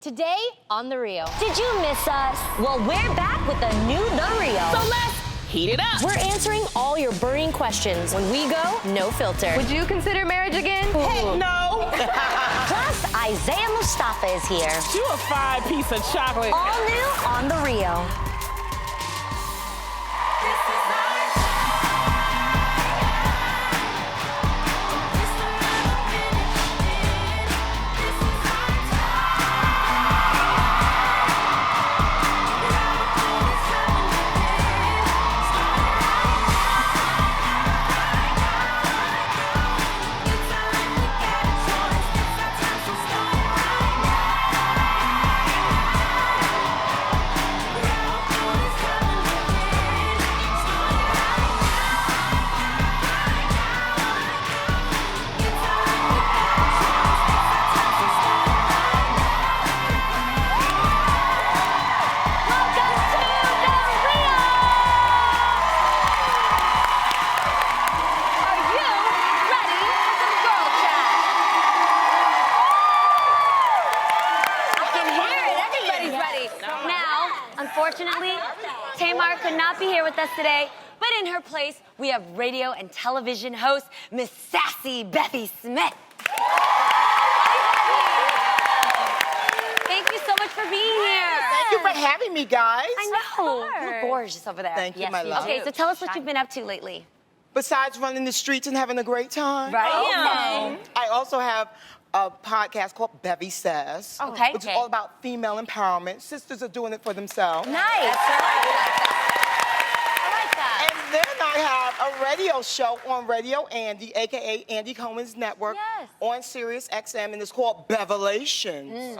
Today on The Real. Did you miss us? Well, we're back with the new The Real. So let's heat it up. We're answering all your burning questions. When we go, no filter. Would you consider marriage again? Heck no. Plus, Isaiah Mustafa is here. You a fine piece of chocolate. All new on The Real. Unfortunately, Tamar could not be here with us today, but in her place, we have radio and television host, Miss Sassy Bevy Smith. Thank you so much for being here. Thank you for having me, guys. I know. You're gorgeous over there. Thank you, my love. Okay, so tell us what you've been up to lately. Besides running the streets and having a great time, Right. Okay. I also have a podcast called Bevy Says, Okay. which is all about female empowerment. Sisters are doing it for themselves. Nice. I like that. And then I have a radio show on Radio Andy, a.k.a. Andy Cohen's network, Yes. on Sirius XM, and it's called Bevelations.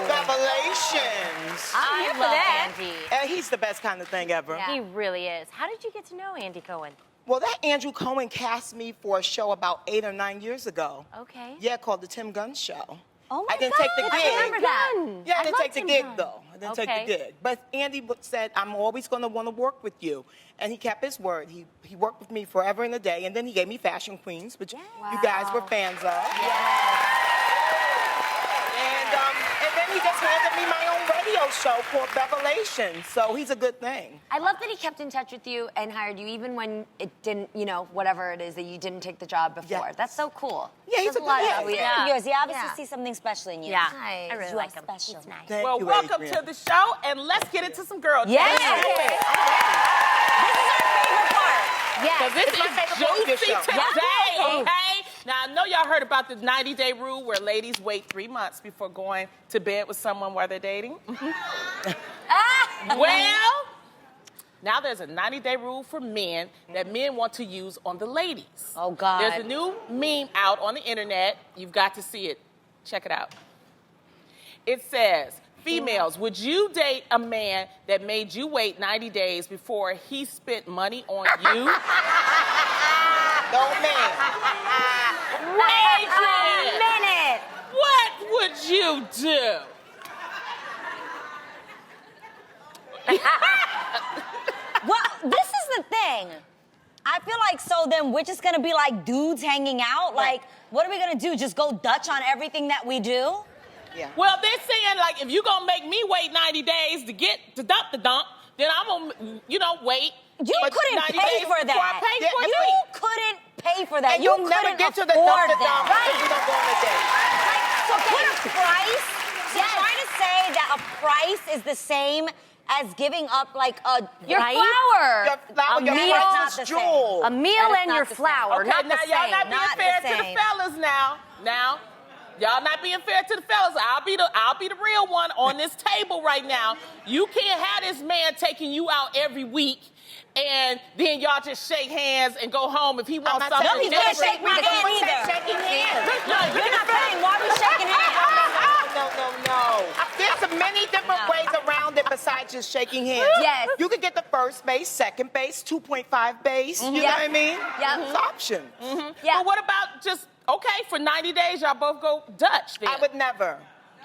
Bevelations. I'm here for that. Andy. And he's the best kind of thing ever. He really is. How did you get to know Andy Cohen? Well, that Andrew Cohen cast me for a show about 8 or 9 years ago. Okay. Yeah, called The Tim Gunn Show. Oh my I didn't God, take the gig. I remember that. Yeah, I didn't love take the Tim gig, Gunn. though. I didn't take Okay. the gig. But Andy said, I'm always going to want to work with you. And he kept his word. He worked with me forever and a day. And then he gave me Fashion Queens, which you guys were fans of. And then he just handed me my own radio show called Bevelations. So he's a good thing. I love that he kept in touch with you and hired you even when it didn't, whatever it is that you didn't take the job before. Yes. That's so cool. Yeah, he's Says a lot good about guy. you. Yeah. Yours. He obviously Yeah. sees something special in you. Yeah. Nice. I really You like are him. special. He's nice. Thank Well, you, welcome Adrian. to the show, and let's get into some girl Yes. chat. Yes. This It's my is favorite part of your juicy show. today, Yeah. okay? Now, I know y'all heard about the 90-day rule where ladies wait 3 months before going to bed with someone while they're dating. Well, now there's a 90-day rule for men that men want to use on the ladies. Oh, God. There's a new meme out on the internet. You've got to see it. Check it out. It says, females, would you date a man that made you wait 90 days before he spent money on you? No, man. Wait a minute. What would you do? Well, this is the thing. I feel like so then we're just gonna be like dudes hanging out. Like, what are we gonna do? Just go Dutch on everything that we do? Yeah. Well, they're saying, like, if you're going to make me wait 90 days to get to dump the dump, then I'm going to, wait. You But couldn't 90 pay days for before that. I pay for You it. couldn't pay for that. And you'll you never couldn't get to the afford dump that. if you don't go on a date. So put a price. So Yes. trying to say that a price is the same as giving up like a Your right? flower. Your flower, A your meal. Not the precious same. jewel. A meal That is and not your the same. flower. Okay, Not now the y'all same. not being Not the fair to the same. fellas now. Y'all not being fair to the fellas. I'll be the real one on this table right now. You can't have this man taking you out every week and then y'all just shake hands and go home if he wants I'm not something saying he's gonna different. shake my hand either. Shaking hands. No, You're not paying. Why are we shaking hands? No. There's many different ways around it besides just shaking hands. Yes. You could get the first base, second base, 2.5 base. You know Yep. what I mean? Yep. It's options. Yeah. But what about just, okay, for 90 days, y'all both go Dutch then? I would never.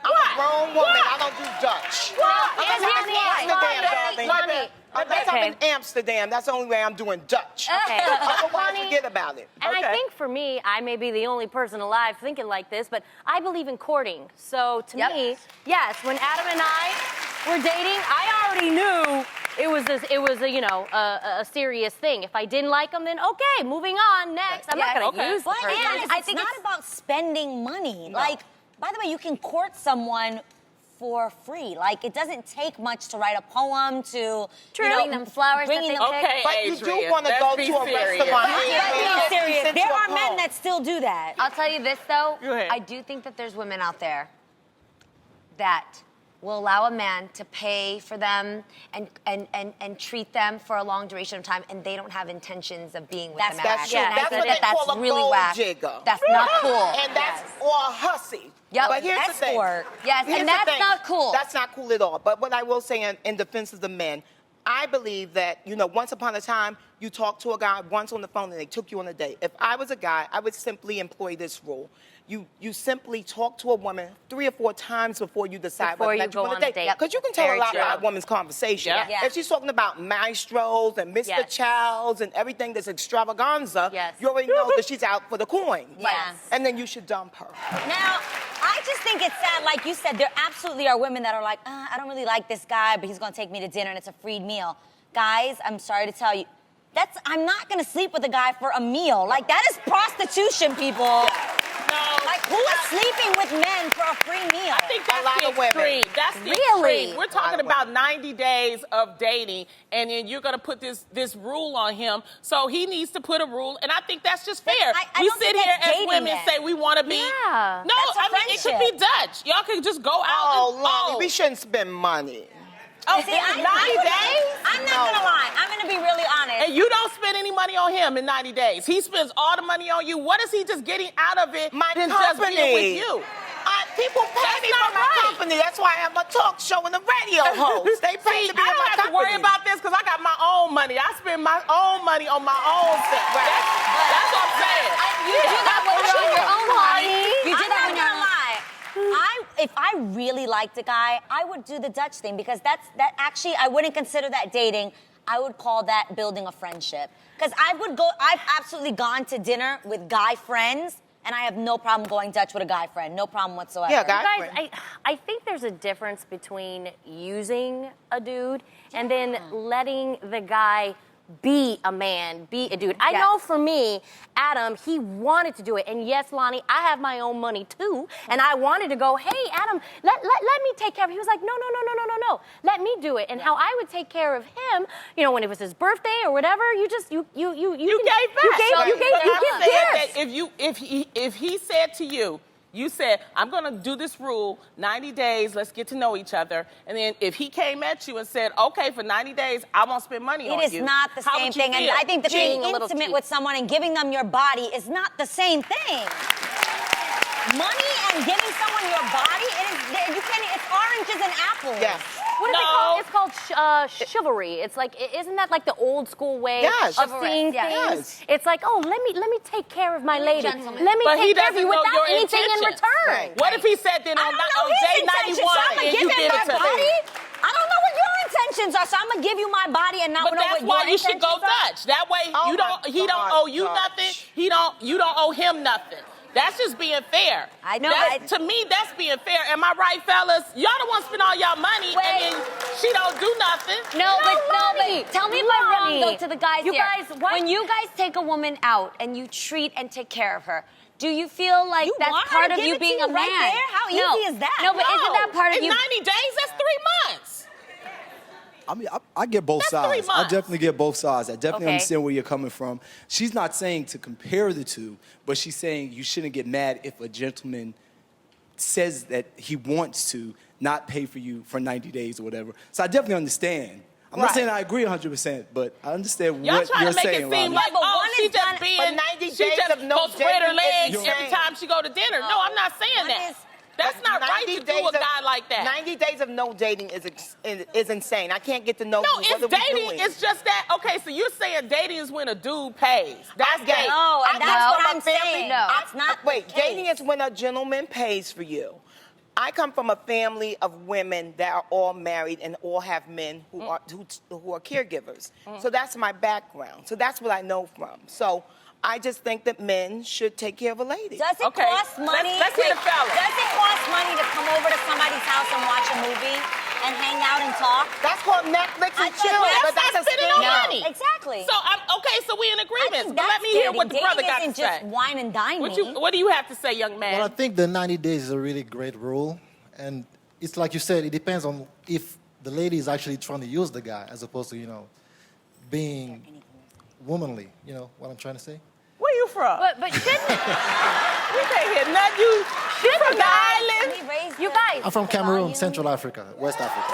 I'm What? a grown woman. What? I don't do Dutch. What? I'm And a here's why. Amsterdam, darling. Lonnie, Unless I'm in Amsterdam, that's the only way I'm doing Dutch. Okay. Otherwise, forget about it. And I think for me, I may be the only person alive thinking like this, but I believe in courting. So to me, yes, when Adam and I were dating, I already knew it was a serious thing. If I didn't like him, then okay, moving on, next. I'm not going to use the person. And I think it's not about spending money. No. Like, by the way, you can court someone for free. Like, it doesn't take much to write a poem, to bring them flowers that they pick. Okay, but you Adrian, do want to go to a restaurant. Let's be serious. There are men that still do that. I'll tell you this, though. Go ahead. I do think that there's women out there that will allow a man to pay for them and treat them for a long duration of time, and they don't have intentions of being with them. That's true. Yeah, That's what they call a really gold whack. jigger. That's not cool. And that's or a hussy. Yep. But here's the thing. Yes, Here's and the that's thing. not cool. That's not cool at all. But what I will say in defense of the men, I believe that, once upon a time, you talked to a guy once on the phone and they took you on a date. If I was a guy, I would simply employ this rule. You simply talk to a woman 3 or 4 times before you decide Before whether or you not go want on to a date. date. Because you can tell Very a lot true. about a woman's conversation. Yeah. Yeah. If she's talking about maestros and Mr. Childs and everything that's extravaganza, you already know that she's out for the coin. Yes. And then you should dump her. Now, I just think it's sad, like you said, there absolutely are women that are like, I don't really like this guy, but he's going to take me to dinner and it's a free meal. Guys, I'm sorry to tell you, I'm not going to sleep with a guy for a meal. Like, that is prostitution, people. No. Like, who is sleeping with men for a free meal? I think that's lot the of women. extreme. That's the Really? extreme. We're talking about 90 days of dating, and then you're going to put this rule on him. So he needs to put a rule, and I think that's just fair. I We don't sit think here that's as dating women then. say we want to be. Yeah. No, That's a I mean, it could be friendship. Dutch. Y'all could just go out Oh, and Lonnie, we shouldn't spend money. Oh, See, 90 I'm days? not going to lie. I'm going to be really honest. And you don't spend any money on him in 90 days. He spends all the money on you. What is he just getting out of it My than company. just being with you? People pay That's me not for my right. company. That's why I'm a talk show and a radio host. They pay See, to be I in don't my have to company. worry about this because I got my own money. I spend my own money on my own set. That's what I'm saying. You do that when you're on your own, honey. You do I'm that not when you're gonna lie. If I really liked a guy, I would do the Dutch thing because that actually I wouldn't consider that dating. I would call that building a friendship. Because I've absolutely gone to dinner with guy friends, and I have no problem going Dutch with a guy friend. No problem whatsoever. Yeah, guy Guys, friend. I think there's a difference between using a dude and then letting the guy be a man, be a dude. I know for me, Adam, he wanted to do it. And yes, Lonnie, I have my own money too. And I wanted to go, hey, Adam, let me take care of it. He was like, no. Let me do it. And how I would take care of him, when it was his birthday or whatever, you gave back. You gave gifts. If he said to you, you said, I'm going to do this rule, 90 days, let's get to know each other. And then if he came at you and said, okay, for 90 days, I won't spend money on you. It is not the how same would you thing. And feel? I think that being Being a little intimate cheap. with someone and giving them your body is not the same thing. Money and giving someone your body, it's oranges and apples. Yes. What is it called? It's called chivalry. It's like, isn't that like the old school way Yes. of Chivalrous, seeing yes. things? Yes. It's like, oh, let me take care of my lady. gentleman. Let me But he take care of doesn't you know without your anything in intentions. return. Right. What if he said then I on don't know day his intentions, 91 so I'm gonna and give you him give my it to body. him? I don't know what your intentions are, so I'm gonna give you my body and not But know that's what why your you should go intentions are. Dutch. That way Oh he my don't God, owe you Dutch. nothing. You don't owe him nothing. That's just being fair. I know, To me, that's being fair. Am I right, fellas? Y'all don't want to spend all y'all money and then she don't do nothing. No, but Lonnie. tell me if I'm wrong, Lonnie. though, to the guys You here. guys, what? When you guys take a woman out and you treat and take care of her, do you feel like You that's want her part to of give you it to being you a man? right there? How easy is that? No, but isn't that part of in you? 90 days, that's 3 months. I mean, I get both That's 3 sides. I months. definitely get both sides. I definitely Okay. understand where you're coming from. She's not saying to compare the two, but she's saying you shouldn't get mad if a gentleman says that he wants to not pay for you for 90 days or whatever. So I definitely understand. I'm not Right. saying I agree 100%, but I understand Y'all what trying you're to make saying, it seem Lonnie. like, but oh, one she is just done- being, But 90 she days just of no go spread her dating is legs every insane. time she go to dinner. No, I'm not saying One that. is- That's not right to do a guy like that. 90 days of no dating is insane. I can't get to know No, you. What it's are we dating. doing? It's just that. Okay, so you're saying dating is when a dude pays. That's dating. No, and that's know what my I'm family- saying. No. That's not Wait, the case. dating is when a gentleman pays for you. I come from a family of women that are all married and all have men who are caregivers. So that's my background. So that's what I know from. So I just think that men should take care of a lady. Does it Okay. cost money? Let's hear the fellas. Does it cost money to come over to somebody's house and watch a movie and hang out and talk? That's called Netflix and chill. That's But that's not a spending scam. no money. Exactly. So so we in I agreement. think But let that's me hear dating. what the brother Dating got to isn't say. just wine and dine me. What do you have to say, young man? Well, I think the 90 days is a really great rule. And it's like you said, it depends on if the lady is actually trying to use the guy as opposed to, being womanly. You know what I'm trying to say? Where you from? But shouldn't We can't hear nothing. You from the island? Can we raise you the- guys? I'm from Cameroon, volume? Central Africa, West Africa.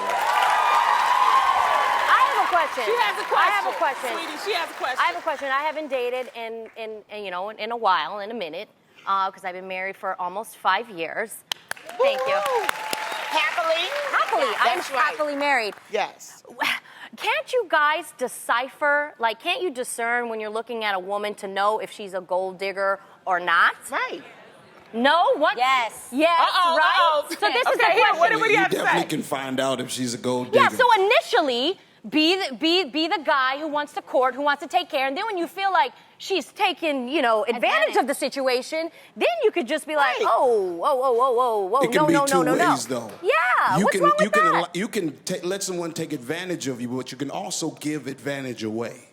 I have a question. She has a question. I have a question. Sweetie, she has a question. I have a question. I haven't dated in a while, in a minute, because I've been married for almost 5 years. Thank you. Happily? Happily, I'm That's right. happily married. Yes. Can't you guys decipher, can't you discern when you're looking at a woman to know if she's a gold digger or not? Right. No? What? Yes. Yes, Uh-oh, right? uh-oh. So this is the Okay, here, question. what do you You have to definitely say? can find out if she's a gold digger. Yeah, so initially, be the guy who wants to court, who wants to take care, and then when you feel like she's taking, advantage of the situation, then you could just be like, Right. whoa, It can no, be no, two no, no, ways, no. though. Yeah, you what's can wrong with you can that? you can let someone take advantage of you, but you can also give advantage away.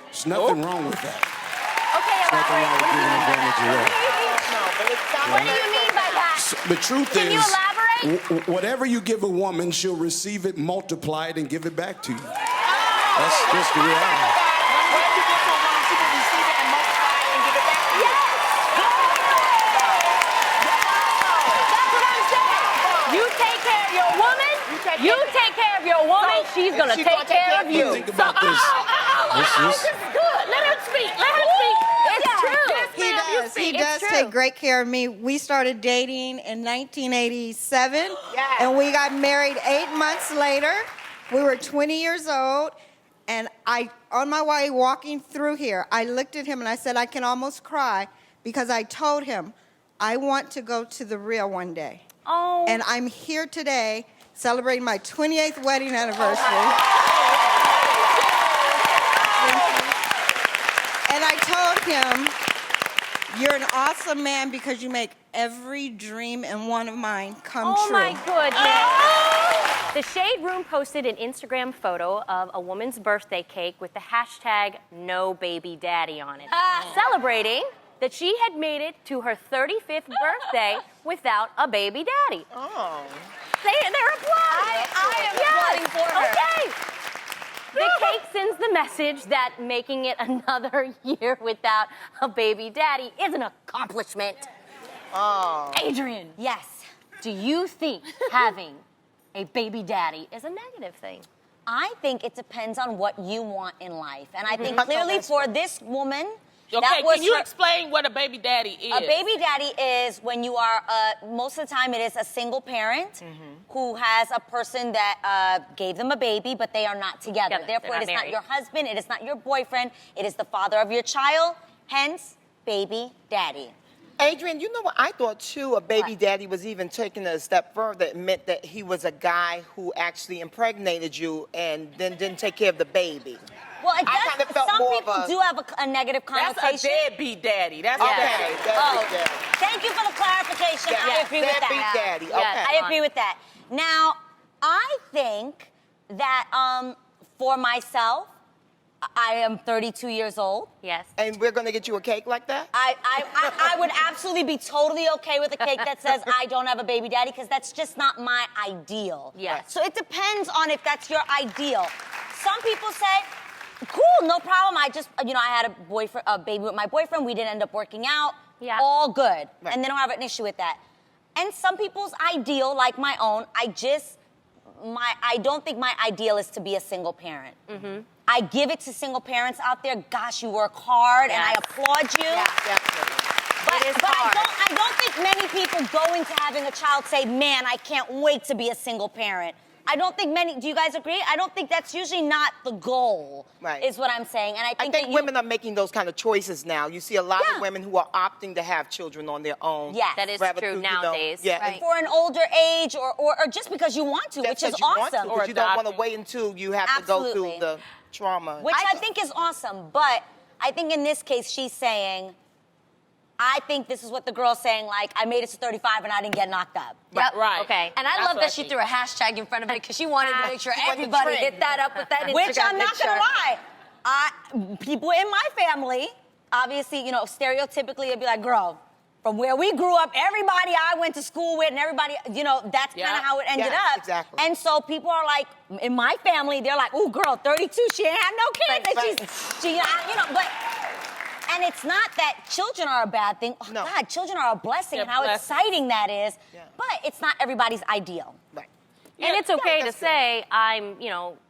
There's nothing wrong with that. Okay, Nothing wrong with giving advantage away. No, but it's not What do you mean by that? The truth Can is, you elaborate? whatever you give a woman, she'll receive it, multiply it, and give it back to you. That's just the reality. Whatever you get to a woman, she can receive it and multiply it and give it back to you. That's what I'm saying. You take care of your woman. You take care of your woman. She's and gonna she's take gonna take care of you. Think about this. This is good. Let her speak. Let her speak. It's true. Yes, He ma'am, you does. speak. He does true. take great care of me. We started dating in 1987, Yes. and we got married 8 months later. We were 20 years old, and on my way walking through here, I looked at him and I said, I can almost cry because I told him, I want to go to the Rio one day. Oh. And I'm here today celebrating my 28th wedding anniversary. And I told him, you're an awesome man because you make every dream and one of mine come Oh true. my goodness. The Shade Room posted an Instagram photo of a woman's birthday cake with the hashtag #NoBabyDaddy on it, celebrating that she had made it to her 35th birthday without a baby daddy. Oh. They're applauding. I am applauding for her. Okay. The cake sends the message that making it another year without a baby daddy is an accomplishment. Oh. Adrian, Yes. do you think having a baby daddy is a negative thing? I think it depends on what you want in life. And I think Mhm. clearly for this woman, Okay, that was can you her- explain what a baby daddy is? A baby daddy is when you are, most of the time it is a single parent who has a person that gave them a baby, but they are not together. Together, Therefore, they're it is not not married. your husband, it is not your boyfriend, it is the father of your child, hence, baby daddy. Adrian, you know what? I thought too a baby What? daddy was even taking it a step further. It meant that he was a guy who actually impregnated you and then didn't take care of the baby. Well, it I kinda does, felt some more of people a- do have a negative That's connotation. a deadbeat daddy. That's Okay, a that's Oh, big daddy. thank you for the clarification. Yeah, I agree with that. deadbeat daddy. Yeah. Okay. I agree with that. Now, I think that for myself, I am 32 years old. Yes. And we're gonna get you a cake like that? I would absolutely be totally okay with a cake that says I don't have a baby daddy because that's just not my ideal. Yes. So it depends on if that's your ideal. Some people say, cool, no problem. I just, I had a baby with my boyfriend. We didn't end up working out. Yeah. All good. Right. And they don't have an issue with that. And some people's ideal, like my own, I don't think my ideal is to be a single parent. Mm-hmm. I give it to single parents out there. Gosh, you work hard, and I Yes. applaud you. Definitely. But, It is but hard. I don't think many people go into having a child say, man, I can't wait to be a single parent. I don't think many, do you guys agree? I don't think that's usually not the goal, Right. is what I'm saying. And I I think, think that women are making those kind of choices now. You see a lot Yeah. of women who are opting to have children on their own. Yes. That is rather true through, nowadays. Yeah, Right. for an older age or just because you want to, which is because you want to, awesome. because you don't want to adopting. wait until you have to go Absolutely. through the trauma. Which I think is awesome. But I think in this case, she's saying, I think this is what the girl's saying, like, I made it to 35 and I didn't get knocked up. Yep. Right. Okay. And I That's love what that I she think. threw a hashtag in front of it because she wanted to make sure She wanted the everybody trend. hit that up with that Instagram Which I'm not picture. gonna lie. People in my family, obviously, you know, stereotypically, it'd be like, girl, from where we grew up, everybody I went to school with and everybody, you know, that's kind Yeah. of how it ended Yeah, up. exactly. And so people are like, in my family, they're like, ooh, girl, 32, she ain't had no kids. Right, And she, you know, but, and it's not that children are a bad thing. Oh, No. God, children are a blessing They're and how blessings. exciting that is. Yeah. But it's not everybody's ideal. Right. And it's okay to that's good. say I'm,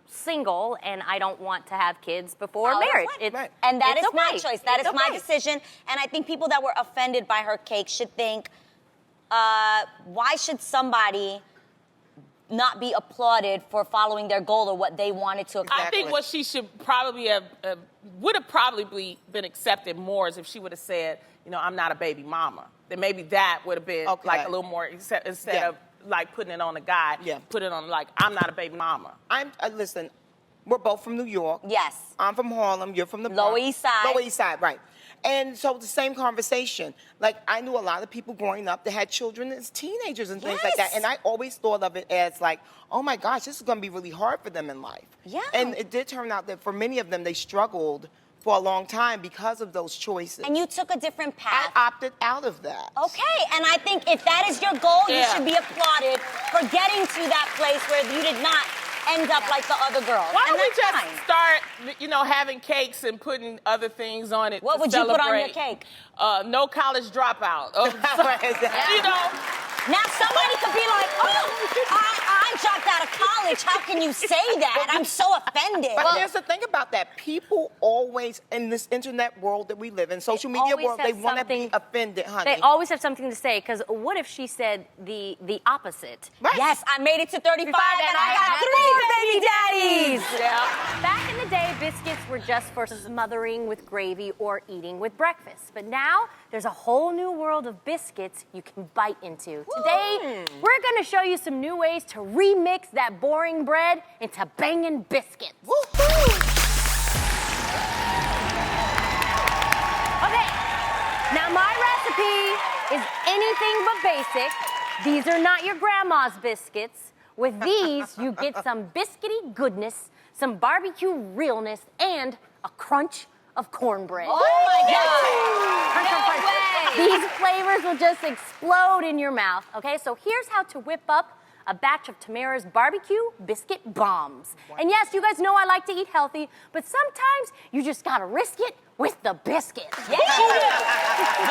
single and I don't want to have kids before Oh, that's marriage. fine. Right. And that it's is my okay. choice. That It's is my okay. decision. And I think people that were offended by her cake should think, why should somebody not be applauded for following their goal or what they wanted to accomplish? I think what she should probably have would have probably been accepted more is if she would have said, I'm not a baby mama. Then maybe that would have been Okay. like a little more instead Yeah. of like putting it on the guy. Yeah. Put it on like I'm not a baby mama. Listen, we're both from New York. Yes. I'm from Harlem. You're from the Lower Bronx. East Side. Lower East Side, right. And so the same conversation. Like, I knew a lot of people growing up that had children as teenagers and things like that. Yes. And I always thought of it as like, oh my gosh, this is going to be really hard for them in life. Yeah. And it did turn out that for many of them, they struggled for a long time because of those choices. And you took a different I path. opted out of that. Okay, and I think if that is your goal, you Yeah. should be applauded for getting to that place where you did not end up like the other girls. Why and don't we that's just fine. start, having cakes and putting other things on it? What to would you put on your celebrate? cake? No college dropout. Now somebody could be like, oh, I dropped out of college. How can you say that? I'm so offended. But here's the thing about that. People always, in this internet world that we live in, social media always world, they have want to be something- offended, honey. They always have something to say, because what if she said the opposite? Right. Yes, I made it to 35 and I got 3 baby daddies. Yeah. Back in the day, biscuits were just for smothering with gravy or eating with breakfast. But now, there's a whole new world of biscuits you can bite into. Today, we're gonna show you some new ways to remix that boring bread into banging biscuits. Okay, now my recipe is anything but basic. These are not your grandma's biscuits. With these, you get some biscuity goodness, some barbecue realness, and a crunch of cornbread. Oh my God. These flavors will just explode in your mouth. Okay, so here's how to whip up a batch of Tamara's barbecue biscuit bombs. And yes, you guys know I like to eat healthy, but sometimes you just gotta risk it with the biscuit. Yes, you do.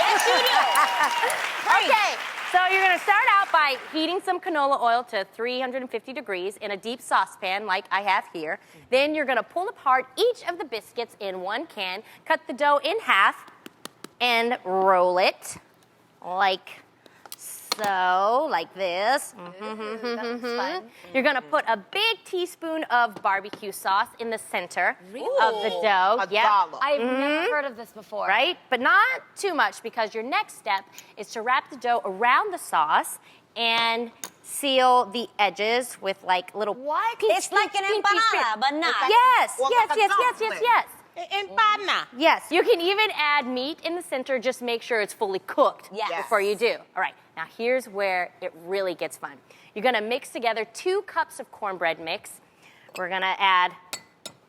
Yes, you do. Okay, so you're gonna start out by heating some canola oil to 350 degrees in a deep saucepan like I have here. Then you're gonna pull apart each of the biscuits in one can, cut the dough in half, and roll it like so, like this. You're gonna put a big teaspoon of barbecue sauce in the center of the dough. A dollop. I've never heard of this before. Right? But not too much, because your next step is to wrap the dough around the sauce and seal the edges with like little What? It's like an empanada, but not. Yes, Well, yes, like a yes, yes, yes, dumpling. yes. Empanada. Yes, you can even add meat in the center. Just make sure it's fully cooked Yes. before you do. All right, now here's where it really gets fun. You're gonna mix together 2 cups of cornbread mix. We're gonna add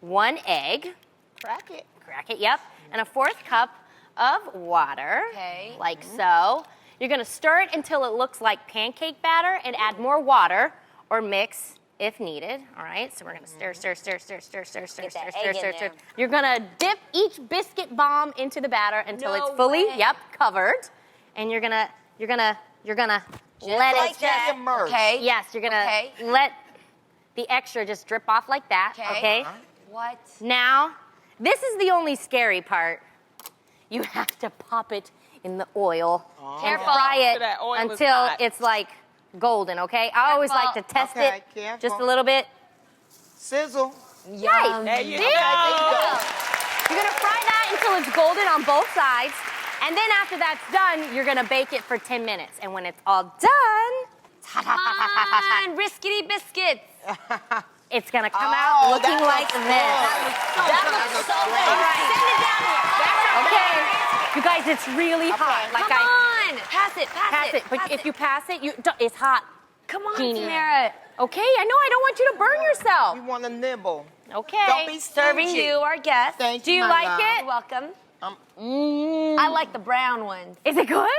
1 egg. Crack it. Crack it, yep. And a 4th cup of water. Okay. Like so. You're gonna stir it until it looks like pancake batter and add more water or mix if needed. All right, so we're gonna stir, stir, stir, stir, stir, stir, stir, Get stir, that stir, egg in stir, stir. there. You're gonna dip each biscuit bomb into the batter until No it's fully, way. covered. And you're gonna let like it that. Immerse. Okay. Yes, you're gonna Okay. let the extra just drip off like that. Okay. Okay. What? Now, this is the only scary part. You have to pop it in the oil and Careful. fry So it that oil is until hot. it's like golden, okay? I always like to test Okay, it careful. just a little bit. Sizzle. Nice. There you See? go. You're gonna fry that until it's golden on both sides. And then after that's done, you're gonna bake it for 10 minutes. And when it's all done, Come on, riskety biscuits. it's gonna come out looking that like looks this. good. That looks so good. All right. Send it down here. Okay. You guys, it's really hot. Like Come on. Pass it, pass it. But if you pass it, it's hot. Come on, Jeannie. Tamara. Okay, I know. I don't want you to burn yourself. You want to nibble. Okay. Don't be Serving stingy. you, our guest. Thank Do you, you my like love. it? You're welcome. I like the brown ones. Is it good?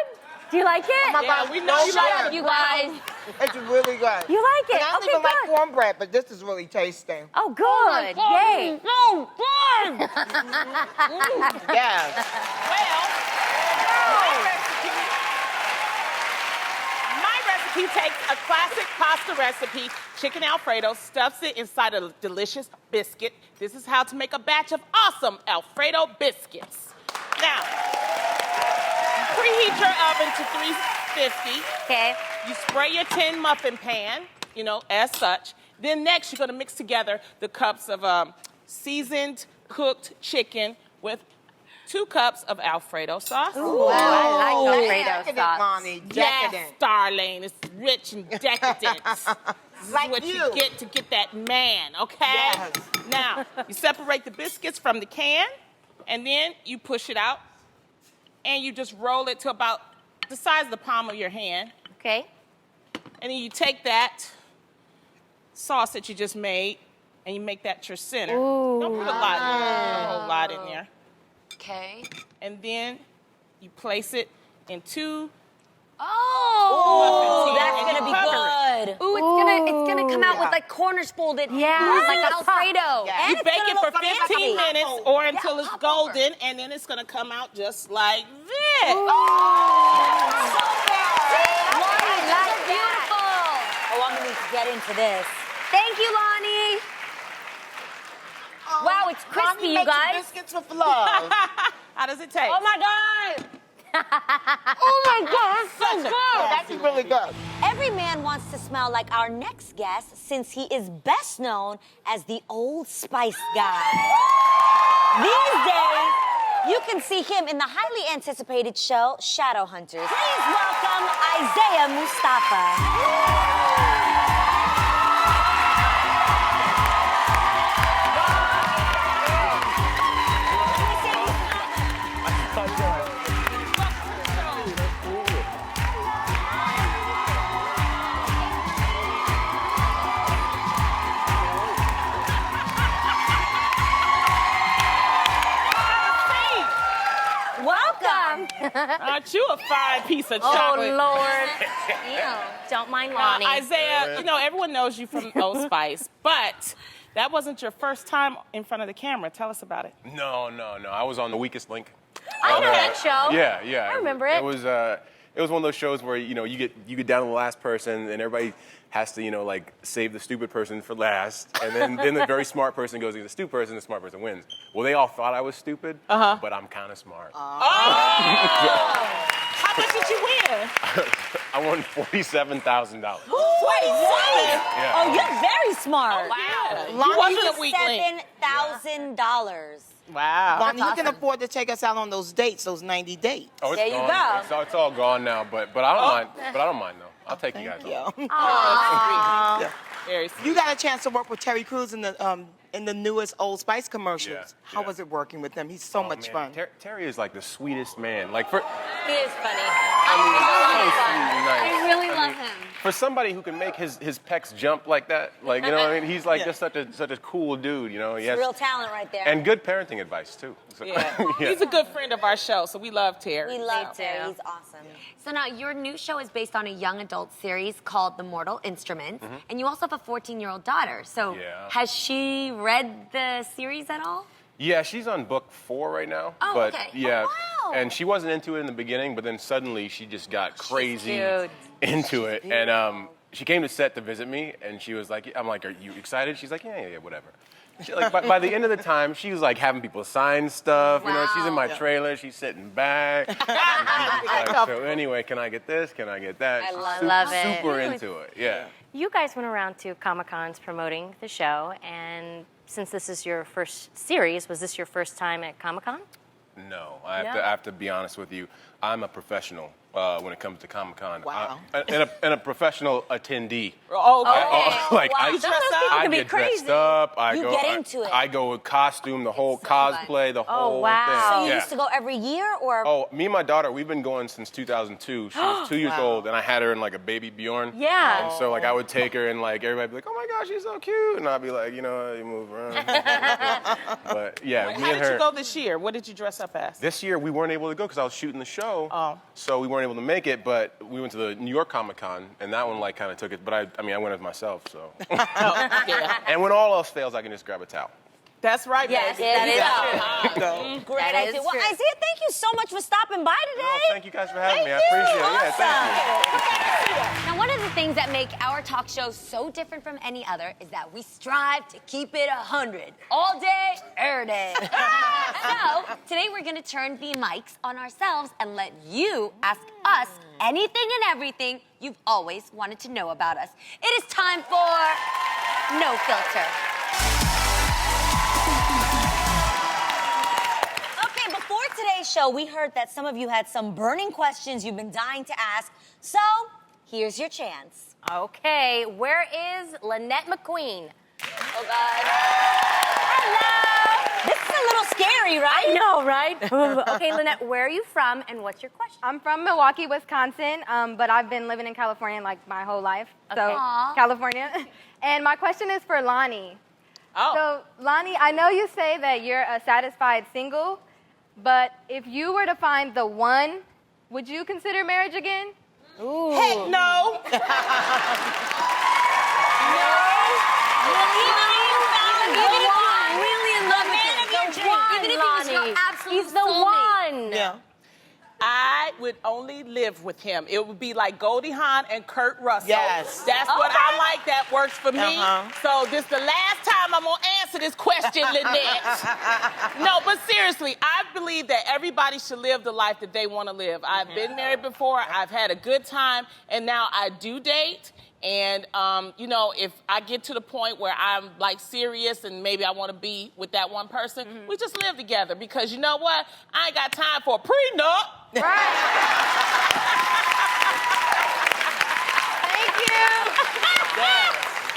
Do you like it? my Yeah, God, we know so you Shut like good. up, you guys. It's really good. You like it? And I don't Okay, even like good. cornbread, but this is really tasty. Oh, good. Yay. So good. Yes. My recipe takes a classic pasta recipe, chicken Alfredo, stuffs it inside a delicious biscuit. This is how to make a batch of awesome Alfredo biscuits. Now, preheat your oven to 350. Okay. You spray your tin muffin pan, as such. Then next, you're gonna mix together the cups of seasoned, cooked chicken with 2 cups of Alfredo sauce. Ooh, I like Alfredo Decadent, sauce. Lonnie. Yes, Decadent. Darlene, it's rich and decadent. This Like is what you. get to get that man, okay? Yes. Now, you separate the biscuits from the can, and then you push it out, and you just roll it to about the size of the palm of your hand. Okay. And then you take that sauce that you just made, and you make that your center. Ooh. Don't put a lot, a whole lot in there. Okay. And then you place it in 2 Oh. muffin tins, That's and gonna you be cover it. good. Ooh, it's gonna come out with like corners folded. Yeah. Ooh, like Yes. Alfredo. Yeah. You it's bake gonna it for look like 15 a minutes pop-over. or until it's pop-over. golden, and then it's gonna come out just like this. Beautiful. Oh, I'm gonna need to get into this. Thank you, Lonnie. Wow, it's crispy, Lonnie you makes guys. biscuits with love. How does it taste? Oh my God! Oh my God, it's so good. Oh, that's really good. Every man wants to smell like our next guest since he is best known as the Old Spice guy. These days, you can see him in the highly anticipated show, Shadowhunters. Please welcome Isaiah Mustafa. Welcome. Aren't you a fine piece of Oh, chocolate? Lord. Ew. Don't mind Lonnie. Isaiah, everyone knows you from Old Spice, but that wasn't your first time in front of the camera. Tell us about it. No. I was on The Weakest Link. I know that show. Yeah. I remember it. It was one of those shows where you get down to the last person and everybody has to like save the stupid person for last, and then the very smart person goes against the stupid person, the smart person wins. Well, they all thought I was stupid, but I'm kind of smart. How much did you win? I won $47,000. 47? Yeah. Oh, you're very smart. Wow. You Lonnie, wasn't a weak link. $7,000. Wow. Lonnie, you can afford to take us out on those dates, those 90 dates. Oh, it's There you gone. go. It's all gone now, but I don't mind. But I don't mind though. I'll take you guys. Yeah. Very sweet. You got a chance to work with Terry Crews in the newest Old Spice commercials. Yeah, How yeah. was it working with him? He's so much fun. Terry is like the sweetest man. Like He is funny. I really love him. For somebody who can make his pecs jump like that, like what I mean, he's like just such a cool dude, He has Real talent right there. and good parenting advice too. So, Yeah. He's a good friend of our show, so we love Terry. we love too. Terry. He's awesome. So now your new show is based on a young adult series called The Mortal Instruments, and you also have a 14-year-old daughter. So Yeah. has she read the series at all? Yeah, she's on book 4 right now. Oh, but okay. yeah, Oh, wow. and she wasn't into it in the beginning, but then suddenly she just got crazy cute. into it, and she came to set to visit me, and she was like, I'm like, are you excited? She's like, yeah, whatever. She, like, by the end of the time, she was like having people sign stuff. You know, she's in my trailer. She's sitting back. And she's just like, so anyway, can I get this? Can I get that? I She's love it. super into it. Yeah. You guys went around to Comic-Cons promoting the show, and since this is your first series, was this your first time at Comic-Con? No, I have to be honest with you. I'm a professional when it comes to Comic-Con. Wow. And a professional attendee. Oh, okay. Like Wow. I Some of those people I can be get dressed crazy. up. You get into it. I go with costume, the whole cosplay, the whole wow. thing. So you Yeah. used to go every year, or? Oh, me and my daughter, we've been going since 2002. She was 2 years old, and I had her in like a baby Bjorn. Yeah. And so like I would take her, and like everybody would be like, "Oh my gosh, she's so cute," and I'd be like, you know, you move around. But yeah, me How and did her. you go this year? What did you dress up as? This year we weren't able to go because I was shooting the show. Oh. So we weren't able to make it, but we went to the New York Comic Con, and that one like kind of took it. But I mean, I went as myself, so. Yeah. And when all else fails, I can just grab a towel. That's right, Yes, baby. that is There you true. go. Great That is idea. Well, true. Isaiah, thank you so much for stopping by today. Oh, thank you guys for having me. I appreciate it. Yeah, thank you. Now, one of the things that make our talk show so different from any other is that we strive to keep it 100 all day, every day. So today we're going to turn the mics on ourselves and let you ask us anything and everything you've always wanted to know about us. It is time for No Filter. Okay, before today's show, we heard that some of you had some burning questions you've been dying to ask. So, here's your chance. Okay, where is Lynette McQueen? Oh, God. Hello. This is a little scary, right? I know, right? Okay, Lynette, where are you from, and what's your question? I'm from Milwaukee, Wisconsin, but I've been living in California like my whole life. So, Aw. California. And my question is for Lonnie. Oh. So, Lonnie, I know you say that you're a satisfied single, but if you were to find the one, would you consider marriage again? Heck no. He's the one. Yeah. I would only live with him. It would be like Goldie Hawn and Kurt Russell. Yes. That's what I like. That works for me. Uh-huh. So this the last time I'm going to answer this question, Lynette. No, but seriously, I believe that everybody should live the life that they want to live. I've been married before. I've had a good time. And now I do date. And, you know, if I get to the point where I'm, like, serious and maybe I want to be with that one person, we just live together. Because you know what? I ain't got time for a prenup. Right. Thank you.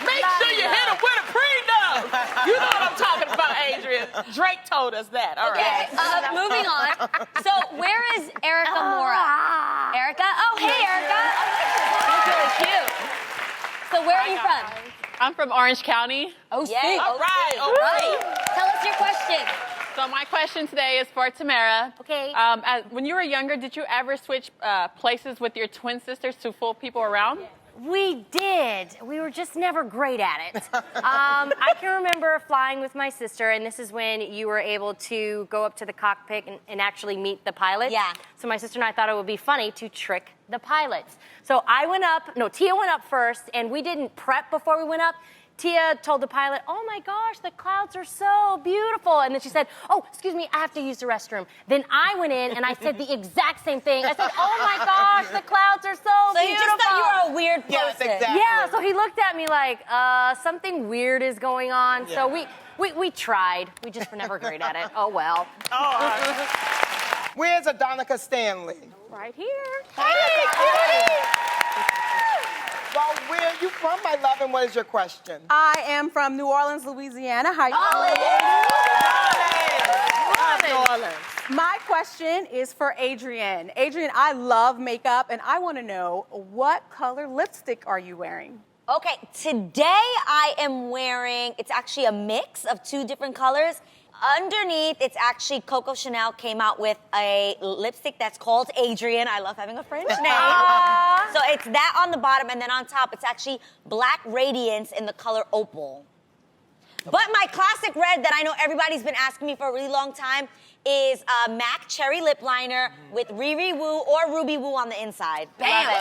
Make sure you hit him with a prenup. You know what I'm talking about, Adrian. Drake told us that. All right. Okay, moving on. So where is Erica Mora? Erica? Oh, hey, Erica. That's really cute. So where are you from? I'm from Orange County. Oh, Yay. All right. All right. Tell us your question. So my question today is for Tamara. Okay. When you were younger, did you ever switch places with your twin sisters to fool people around? We did. We were just never great at it. I can remember flying with my sister, and this is when you were able to go up to the cockpit and actually meet the pilots. Yeah. So my sister and I thought it would be funny to trick the pilots. So Tia went up first, and we didn't prep before we went up. Tia told the pilot, "Oh my gosh, the clouds are so beautiful." And then she said, "Oh, excuse me, I have to use the restroom." Then I went in and I said the exact same thing. I said, "Oh my gosh, the clouds are so So beautiful." you just thought you were a weird person. Yes, exactly. Yeah, so he looked at me like, something weird is going on. Yeah. So we tried. We just were never great at it. Oh, well. Where's Adonica Stanley? Right here. Well, where are you from, my love, and what is your question? I am from New Orleans, Louisiana. How you doing? New Orleans. My question is for Adrian. Adrian, I love makeup, and I want to know, what color lipstick are you wearing? Okay, today I am wearing, it's actually a mix of two different colors. Underneath, it's actually Coco Chanel came out with a lipstick that's called Adrian. I love having a French name. So it's that on the bottom, and then on top, it's actually Black Radiance in the color Opal. But my classic red that I know everybody's been asking me for a really long time is MAC Cherry Lip Liner with Riri Woo or Ruby Woo on the inside. Bam.